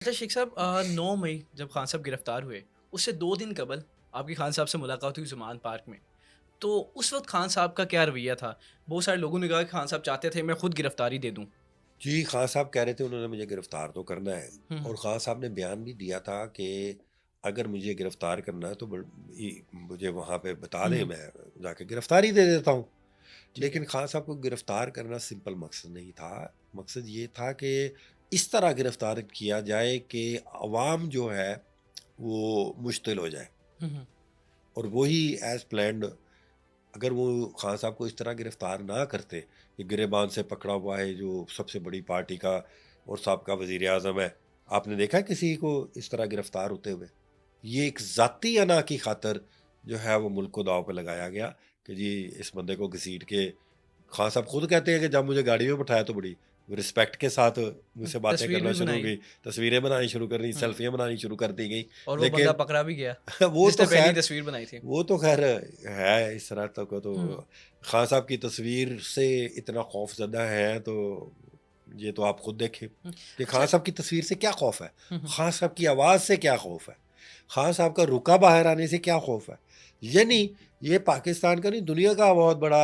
अच्छा शेख साहब 9 मई जब खान साहब गिरफ्तार हुए, उससे 2 दिन कबल आपकी खान साहब से मुलाकात हुई ज़ुमान पार्क में। तो उस वक़्त खान साहब का क्या रवैया था? बहुत सारे लोगों ने कहा कि खान साहब चाहते थे मैं खुद गिरफ्तारी दे दूँ। जी, खान साहब कह रहे थे उन्होंने मुझे गिरफ़्तार तो करना है हुँ, हुँ। और खान साहब ने बयान भी दिया था कि अगर मुझे गिरफ़्तार करना है तो मुझे वहाँ पे बता हुँ, दें, हुँ। मैं जाके गिरफ़्तारी दे देता हूँ। ठीक है। लेकिन खान साहब को गिरफ़्तार करना सिंपल मकसद नहीं था। मकसद ये था कि इस तरह गिरफ़्तार किया जाए कि अवाम जो है वो मुश्तिल हो जाए हुँ, हुँ। और वही एज़ प्लान्ड, अगर वो खान साहब को इस तरह गिरफ्तार ना करते कि गिरेबान से पकड़ा हुआ है जो सबसे बड़ी पार्टी का और साबका वजीर आजम है, आपने देखा है किसी को इस तरह गिरफ्तार होते हुए? ये एक जाती अना की खातर जो है वो मुल्क को दांव पे लगाया गया कि जी इस बंदे को घसीट के, खान साहब खुद कहते हैं कि जब मुझे गाड़ी में बिठाया तो बड़ी रिस्पेक्ट के साथ मुझसे बातें तस्वीर करना भी शुरू हो बनाई। गई, तस्वीरें बनानी शुरू कर दी, हुँ। सेल्फियां बनानी शुरू कर दी गई। और वो बंदा लेकिन पकड़ा भी गया, वो तो जिसने पहली खैर तस्वीर बनाई थी। वो तो खैर है, इस तरह तक तो हुँ। खान साहब की तस्वीर से इतना खौफज़दा हैं तो ये तो आप खुद देखें हुँ। कि खान अच्छा। साहब की तस्वीर से क्या खौफ है, हुँ, हुँ। खान साहब की आवाज़ से क्या खौफ है, खान साहब का रुका बाहर आने से क्या खौफ है। यानी ये पाकिस्तान का नहीं, दुनिया का बहुत बड़ा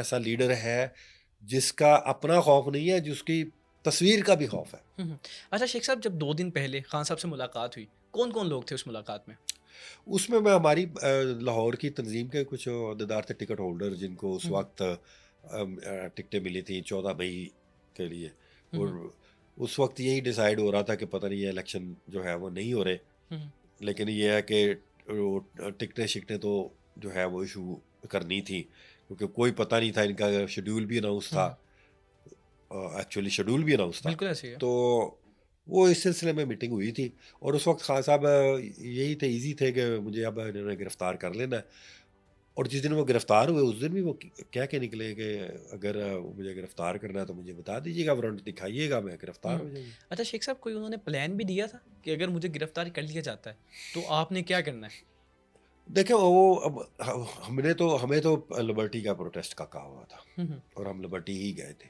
ऐसा लीडर है जिसका अपना खौफ नहीं है, जिसकी तस्वीर का भी खौफ है। हुँ, हुँ। अच्छा शेख साहब जब 2 दिन पहले खान साहब से मुलाकात हुई, कौन-कौन लोग थे उस मुलाकात में? उसमें मैं हमारी लाहौर की तंजीम के कुछ अहदेदार थे, टिकट होल्डर, जिनको उस हुँ, हुँ। वक्त टिकटें मिली थी 14 मई के लिए। हुँ, हुँ। और उस वक्त यही डिसाइड हो रहा था कि पता नहीं ये इलेक्शन जो है वो नहीं हो रहे, हुँ, हुँ। लेकिन ये है कि टिकटें शिकटें तो जो है वो इशू करनी थी, क्योंकि कोई पता नहीं था, इनका शेड्यूल भी अनाउंस हुँ, था, हुँ। एक्चुअली शेड्यूल भी अनाउंस था। बिल्कुल ऐसे ही है। तो वो इस सिलसिले में मीटिंग हुई थी और उस वक्त खान साहब यही थे, इजी थे कि मुझे अब इन्होंने गिरफ्तार कर लेना है। और जिस दिन वो गिरफ्तार हुए उस दिन भी वो कह के निकले कि अगर मुझे गिरफ्तार करना है तो मुझे बता दीजिएगा, वारंट दिखाइएगा, मैं गिरफ्तार हुँ। हो जाएंगे। अच्छा शेख साहब कोई उन्होंने प्लान भी दिया था कि अगर मुझे गिरफ्तार कर लिया जाता है, तो आपने क्या करना है? देखिए वो अब हमें तो लिबर्टी का प्रोटेस्ट का कहा हुआ था हुँ, हुँ। और हम लिबर्टी ही गए थे।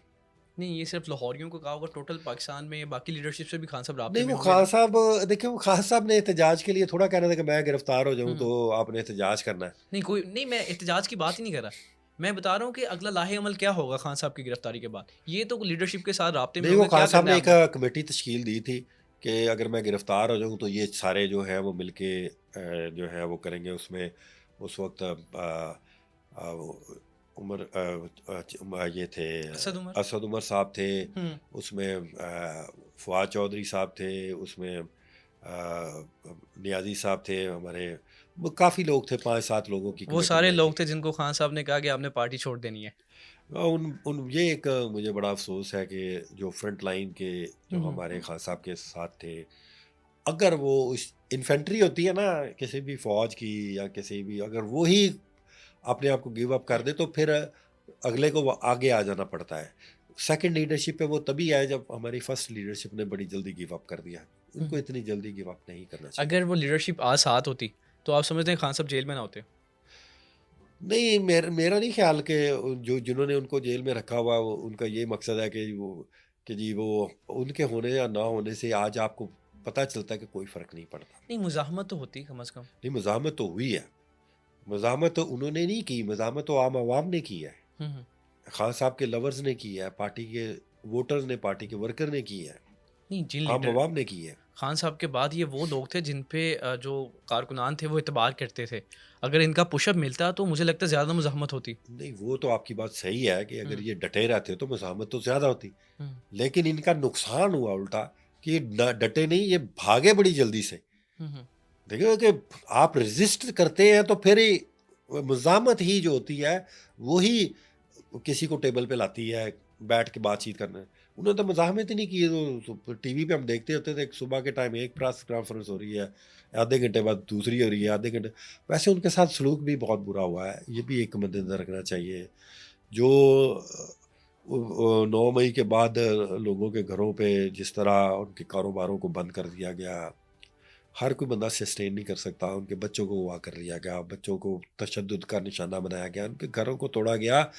नहीं ये सिर्फ़ लाहौरियों को कहा होगा, टोटल पाकिस्तान में बाकी लीडरशिप से भी खान साहब राब्ते नहीं, में वो होंगे खान ना? साहब, देखिए वो खान साहब ने एहतजाज के लिए थोड़ा कहना था कि मैं गिरफ्तार हो हुँ, जाऊं हुँ। तो आपने एहतजाज करना है। नहीं कोई नहीं मैं एहतजाज की बात ही नहीं कर रहा। मैं बता रहा हूँ कि अगला लाहे-अमल क्या होगा खान साहब की गिरफ्तारी के बाद? ये तो लीडरशिप के साथ राब्ते में नहीं, वो होंगे, खान क्या साहब करना ने है एक आपने? कमेटी तश्कील दी थी कि अगर मैं गिरफ्तार हो जाऊं तो ये सारे जो है वो मिलके जो है वो करेंगे। उसमें उस वक्त उमर ये थे, असद उमर? असद उमर साहब थे, हुँ। उसमें फवाद चौधरी साहब थे, उसमें नियाजी साहब थे हमारे, काफ़ी लोग थे, 5-7 लोगों की वो कमेटी सारे बनाई थी। लोग थे जिनको खान साहब ने कहा कि आपने पार्टी छोड़ देनी है। उन उन ये एक मुझे बड़ा अफ़सोस है कि जो फ्रंट लाइन के जो हुँ, हुँ। हमारे खान साहब के साथ थे, अगर वो उस इन्फेंट्री होती है ना किसी भी फ़ौज की, या किसी भी, अगर वो ही अपने आप को गिव अप कर दे तो फिर अगले को वो आगे आ जाना पड़ता है। सेकंड लीडरशिप पे वो तभी आए जब हमारी फर्स्ट लीडरशिप ने बड़ी जल्दी गिव अप कर दिया। हुँ, उनको हुँ। इतनी जल्दी गिव अप नहीं करना चाहिए अगर था। वो लीडरशिप आज साथ होती, तो आप समझते हैं खान साहब जेल में ना होते? नहीं, मेरा नहीं ख्याल कि जो जिन्होंने उनको जेल में रखा हुआ वो उनका ये मकसद है कि वो, कि जी वो उनके होने या ना होने से आज आपको पता चलता है कि कोई फ़र्क नहीं पड़ता। नहीं मुज़ाहमत तो होती कम से कम। नहीं, मज़ाहमत तो हुई है। मज़ाहमत तो उन्होंने नहीं की, मज़ाहमत तो आम आवाम ने की है। हुँ, हुँ। खान साहब के लवर्स ने की है, पार्टी के वोटर्स ने, पार्टी के वर्कर ने की है, नहीं जिन आम लीडर आवाम ने की है। खान साहब के बाद ये वो लोग थे जिन पे जो कारकुनान थे वो एतबार करते थे। अगर इनका पुशअप मिलता तो मुझे लगता है ज़्यादा मुज़ाहमत होती। नहीं, वो तो आपकी बात सही है कि अगर हुँ, ये डटे रहते तो मज़ाहमत तो ज़्यादा होती। हुँ, लेकिन इनका नुकसान हुआ उल्टा, कि ये डटे नहीं, ये भागे बड़ी जल्दी से। हुँ, हुँ। देखिए कि आप रेजिस्ट करते हैं तो फिर ही मुज़ाहमत ही जो होती है वही किसी को टेबल पे लाती है, बैठ के बातचीत करना। उन्होंने तो मुज़ाहमत ही नहीं की। तो टीवी पे हम देखते होते थे, सुबह के टाइम एक प्रेस कॉन्फ्रेंस हो रही है, आधे घंटे बाद दूसरी हो रही है, आधे घंटे। वैसे उनके साथ सलूक भी बहुत बुरा हुआ है, ये भी एक मद्देनज़र रखना चाहिए। जो 9 मई के बाद लोगों के घरों पे जिस तरह उनके कारोबारों को बंद कर दिया गया, हर कोई बंदा सस्टेन नहीं कर सकता। उनके बच्चों को अगवा कर लिया गया, बच्चों को तशद्दुद का निशाना बनाया गया, उनके घरों को तोड़ा गया।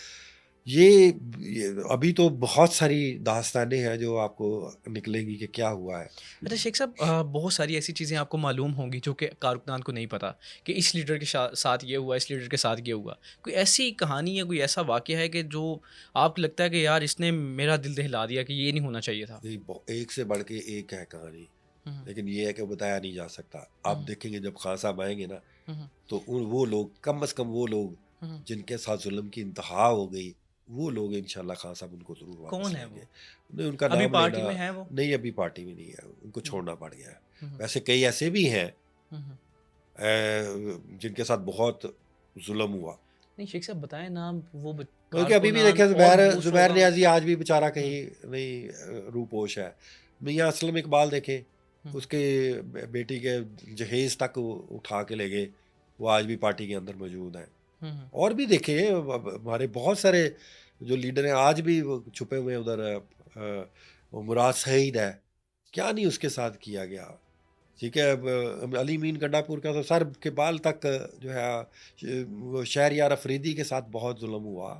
ये अभी तो बहुत सारी दास्तानें हैं जो आपको निकलेंगी कि क्या हुआ है। अच्छा शेख साहब, बहुत सारी ऐसी चीज़ें आपको मालूम होंगी जो कि कारकुनान को नहीं पता कि इस लीडर के साथ ये हुआ, इस लीडर के साथ ये हुआ। कोई ऐसी कहानी या कोई ऐसा वाक़या है कि जो आपको लगता है कि यार इसने मेरा दिल दहला दिया कि ये नहीं होना चाहिए था? नहीं, एक से बढ़ के एक है कहानी, हुँ, हुँ। लेकिन ये है कि बताया नहीं जा सकता। हुँ, आप हुँ। देखेंगे जब खान साहब आएँगे ना, हुँ, हुँ। तो वो लोग कम से कम वो लोग हुँ, हुँ। जिनके साथ ज़ुल्म की इंतहा हो गई, वो लोग इंशाल्लाह खान साहब उनको ज़रूर वापस कौन है लाएँगे। वो? नहीं, उनका अभी नाम पार्टी लेना में है वो? नहीं, अभी पार्टी में नहीं है, उनको हुँ, छोड़ना पड़ गया है। हुँ, हुँ। वैसे कई ऐसे भी हैं हुँ, हुँ। जिनके साथ बहुत ज़ुल्म हुआ। नहीं शेख साहब बताएँ नाम वो ब बल्कि अभी भी कारकुनान देखें, और ज़ुबैर वो ज़ुबैर शोगा। नियाज़ी आज भी बेचारा हुँ, कहीं नहीं रूपोश है। मियाँ असलम इकबाल देखें, हुँ, उसके बेटी के जहेज़ तक वो उठा के ले गए, वो आज भी पार्टी के अंदर मौजूद हैं। हुँ, हुँ। और भी देखें, हमारे बहुत सारे जो लीडर हैं आज भी वो छुपे हुए हैं उधर। वो मुराद सईद है, क्या नहीं उसके साथ किया गया। ठीक है, अब अली मीन गंडापुर का तो सर के बाल तक जो है वो शहरयार अफरीदी के साथ बहुत जुल्म हुआ।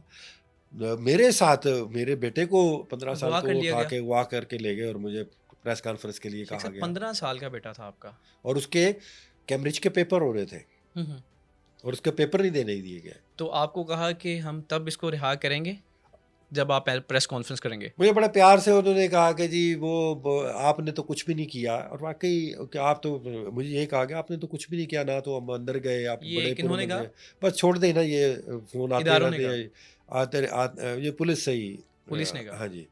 मेरे साथ मेरे बेटे को 15 साल अगवा कर को लिया उठा गया। के अगवा करके ले गए और मुझे प्रेस कॉन्फ्रेंस के लिए शेख कहा साहब गया। 15 साल का बेटा था आपका। और उसके कैम्ब्रिज के पेपर हो रहे थे हुँ, हुँ। और उसके पेपर नहीं देने दिए गए। तो आपको कहा कि हम तब इसको रिहा करेंगे, जब आप प्रेस कॉन्फ्रेंस करेंगे। मुझे बड़े प्यार से उन्होंने कहा कि जी आपने तो कुछ भी नहीं किया। और वाकई कि आप तो, मुझे ये कहा कि आपने तो कुछ भी नहीं किया ना, तो हम अंदर गए, आप ये बड़े किन्होंने पुरमन कहा? में। बस छोड़ देना, ये फ़ोन आते इदारों ने रहते कहा, हैं, ये पुलिस से ही पुलिस ने कहा। हाँ जी,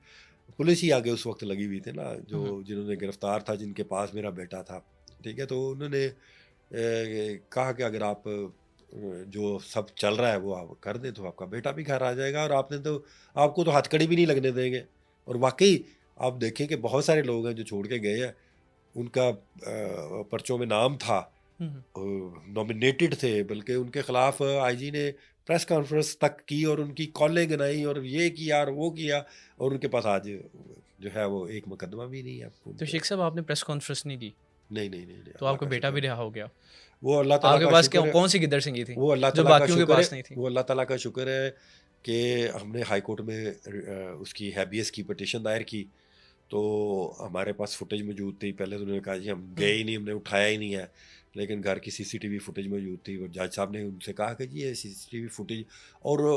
पुलिस ही आगे उस वक्त लगी हुई थी ना, हुँ, जो हुँ। जिन्होंने गिरफ्तार था, जिनके पास मेरा बेटा था। ठीक है, तो उन्होंने कहा कि अगर आप जो सब चल रहा है वो आप कर दें तो आपका बेटा भी घर आ जाएगा, और आपको तो हथकड़ी भी नहीं लगने देंगे। और वाकई आप देखें कि बहुत सारे लोग हैं जो छोड़ के गए हैं, उनका पर्चों में नाम था, हुँ, हुँ। नॉमिनेटेड थे, बल्कि उनके खिलाफ आईजी ने प्रेस कॉन्फ्रेंस तक की और उनकी कॉलें गिनाई और ये किया और वो किया, और उनके पास आज जो है वो एक मुकदमा भी नहीं है उन तो पे। शेख साहब आपने प्रेस कॉन्फ्रेंस नहीं की, नहीं, नहीं, नहीं, नहीं, तो अल्लाह आपका का बेटा भी शुक्र है। रिहा हो गया। वो अल्लाह ताला आपके का पास क्या शुक्र है। कौन-सी गिद्दड़-सिंगी थी, वो अल्लाह जो ताला का बाकियों के शुक्र है। पास नहीं थी? वो अल्लाह ताला का शुक्र है कि हमने हाई कोर्ट में उसकी हैबियस की पिटीशन दायर की, तो हमारे पास फुटेज मौजूद थी। पहले तो उन्होंने कहा जी हम हुँ, गए ही नहीं, हमने उठाया ही नहीं है, लेकिन घर की सीसीटीवी फुटेज मौजूद थी। और जज साहब ने उनसे कहा कि जी ये सीसीटीवी फुटेज, और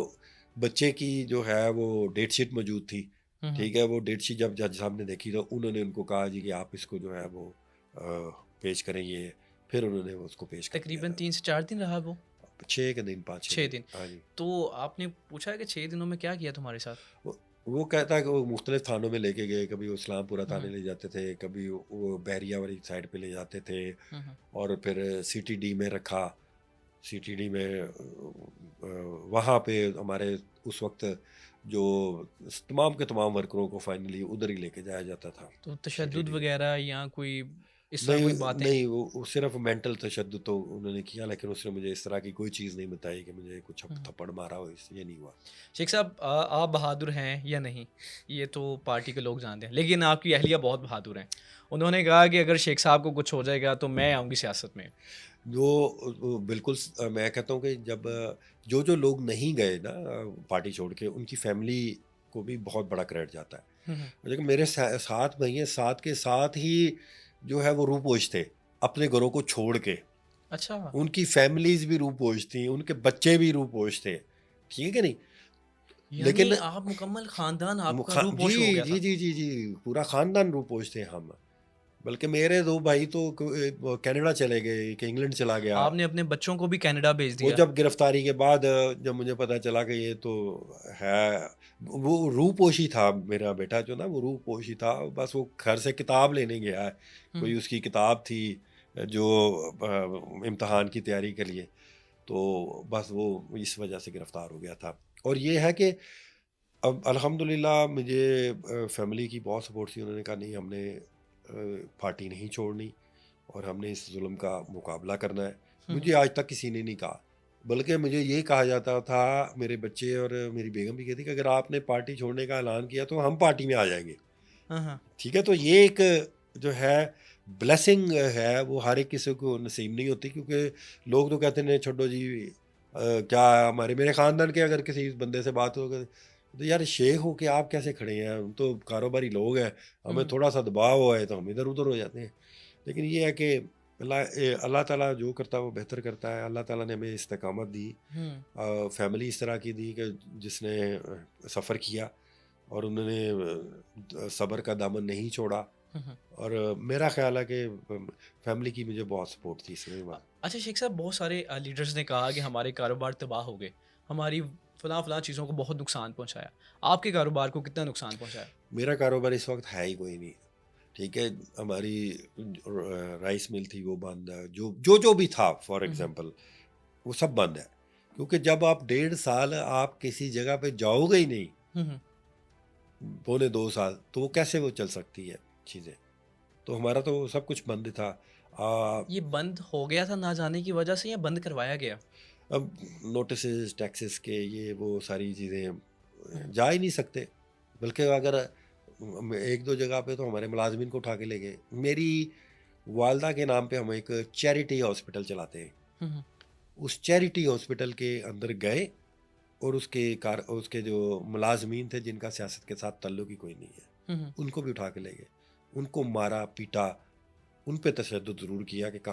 बच्चे की जो है वो डेट शीट मौजूद थी। हुँ, हुँ। ठीक है, वो डेट शीट जब जज साहब ने देखी तो उन्होंने उनको कहा जी कि आप इसको जो है वो पेश करें ये। फिर उन्होंने वो उसको पेश कर दिया तकरीबन था। 3 से 4 दिन रहा वो? 6 के दिन, 5-6 6 दिन। दिन। हाँ जी। तो आपने पूछा है कि 6 दिनों में क्या किया तुम्हारे साथ? वो वो कहता है कि वो मुख्तलिफ थानों में लेके गए, कभी वो इस्लामपुरा हुँ, थाने हुँ। ले जाते थे, कभी वो बैरिया वाली साइड पे ले जाते थे, हुँ, हुँ। और फिर सीटीडी में रखा। सीटीडी में वहाँ पे हमारे उस वक्त जो तमाम के तमाम वर्करों को फाइनली उधर ही लेके जाया जाता था, तो तशद्दुद सीटीडी। वग़ैरह या कोई इस तरह नहीं, कोई बातें? नहीं, वो सिर्फ मेंटल तशद्दुद तो उन्होंने किया, लेकिन उसने मुझे इस तरह की कोई चीज़ नहीं बताई कि मुझे कुछ हुँ, हुँ। थप्पड़ मारा हो, ये नहीं हुआ। शेख साहब, आप बहादुर हैं या नहीं, ये तो पार्टी के लोग जानते हैं, लेकिन आपकी अहलिया बहुत बहादुर हैं। उन्होंने कहा कि अगर शेख साहब को कुछ हो जाएगा तो मैं आऊँगी सियासत में। वो बिल्कुल मैं कहता हूँ कि जब जो लोग नहीं गए ना पार्टी छोड़ के, उनकी फैमिली को भी बहुत बड़ा क्रेडिट जाता है। हुँ, हुँ। लेकिन मेरे 7 भाई हैं, 7 के साथ ही जो है वो रूपोश थे, अपने घरों को छोड़ के। अच्छा, उनकी फैमिलीज़ भी रूपोश थी, उनके बच्चे भी रूपोश थे, ठीक है कि नहीं? यानी लेकिन आप मुकम्मल ख़ानदान आपका मुखा जी, रूपोश हो गया जी, था। जी, जी, जी, पूरा ख़ानदान रूपोश थे हम। बल्कि मेरे 2 भाई तो कनाडा चले गए, एक इंग्लैंड चला गया। आपने अपने बच्चों को भी कनाडा भेज वो दिया। जब गिरफ्तारी के बाद जब मुझे पता चला कि ये तो है, वो रूपोशी था मेरा बेटा जो ना, वो रूपोशी था। बस वो घर से किताब लेने गया है, हुँ, कोई हुँ। उसकी किताब थी जो इम्तिहान की तैयारी के लिए, तो बस वो इस वजह से गिरफ्तार हो गया था। और ये है कि अब अल्हम्दुलिल्लाह मुझे फैमिली की बहुत सपोर्ट थी। उन्होंने कहा नहीं, हमने पार्टी नहीं छोड़नी और हमने इस जुल्म का मुकाबला करना है। हुँ, हुँ। मुझे आज तक किसी ने नहीं कहा, बल्कि मुझे ये कहा जाता था, मेरे बच्चे और मेरी बेगम भी कहती कि अगर आपने पार्टी छोड़ने का ऐलान किया तो हम पार्टी में आ जाएंगे। हाँ, हाँ। ठीक है, तो ये एक जो है ब्लेसिंग है, वो हर एक किसी को नसीब नहीं होती, क्योंकि लोग तो कहते हैं छोड़ो जी क्या हमारे मेरे ख़ानदान के अगर किसी बंदे से बात हो गई, तो यार शेख हो के आप कैसे खड़े हैं, हम तो कारोबारी लोग हैं, हमें हुँ, थोड़ा सा दबाव है तो हम इधर उधर हो जाते हैं। लेकिन ये है कि अल्लाह ताला जो करता है वो बेहतर करता है। अल्लाह ताला ने हमें इस्तेकामत दी, हुँ, फैमिली इस तरह की दी कि जिसने सफ़र किया और उन्होंने सब्र का दामन नहीं छोड़ा। हुँ, हुँ। और मेरा ख्याल है कि फैमिली की मुझे बहुत सपोर्ट थी इसमें। अच्छा शेख साहब, बहुत सारे लीडर्स ने कहा कि हमारे कारोबार तबाह हो गए, हमारी फलाँ-फलाँ चीज़ों को बहुत नुकसान पहुँचाया। आपके कारोबार को कितना नुकसान पहुँचाया? मेरा कारोबार इस वक्त है ही कोई नहीं, ठीक है। हमारी राइस मिल थी वो बंद है, जो भी था फॉर हुँ, हुँ, एग्जांपल वो सब बंद है। क्योंकि जब आप 1.5 साल आप किसी जगह पे जाओगे ही नहीं, हुँ, हुँ। 2.25 साल, तो वो कैसे वो चल सकती है चीज़ें। तो हमारा तो सब कुछ बंद था। आ, ये बंद हो गया था ना जाने की वजह से या बंद करवाया गया? अब नोटिस टैक्सेस के ये वो सारी हुँ, चीज़ें जा ही नहीं सकते। बल्कि अगर एक दो जगह पे तो हमारे मुलाजमीन को उठा के ले गए। मेरी वालदा के नाम पे हम एक चैरिटी हॉस्पिटल चलाते हैं। हुँ, हुँ, उस चैरिटी हॉस्पिटल के अंदर गए और उसके जो मुलाजमीन थे जिनका सियासत के साथ ताल्लुक ही कोई नहीं है, हुँ, हुँ। उनको भी उठा के ले गए। उनको मारा पीटा, उन पे तशद्दुद ज़रूर किया कि कहाँ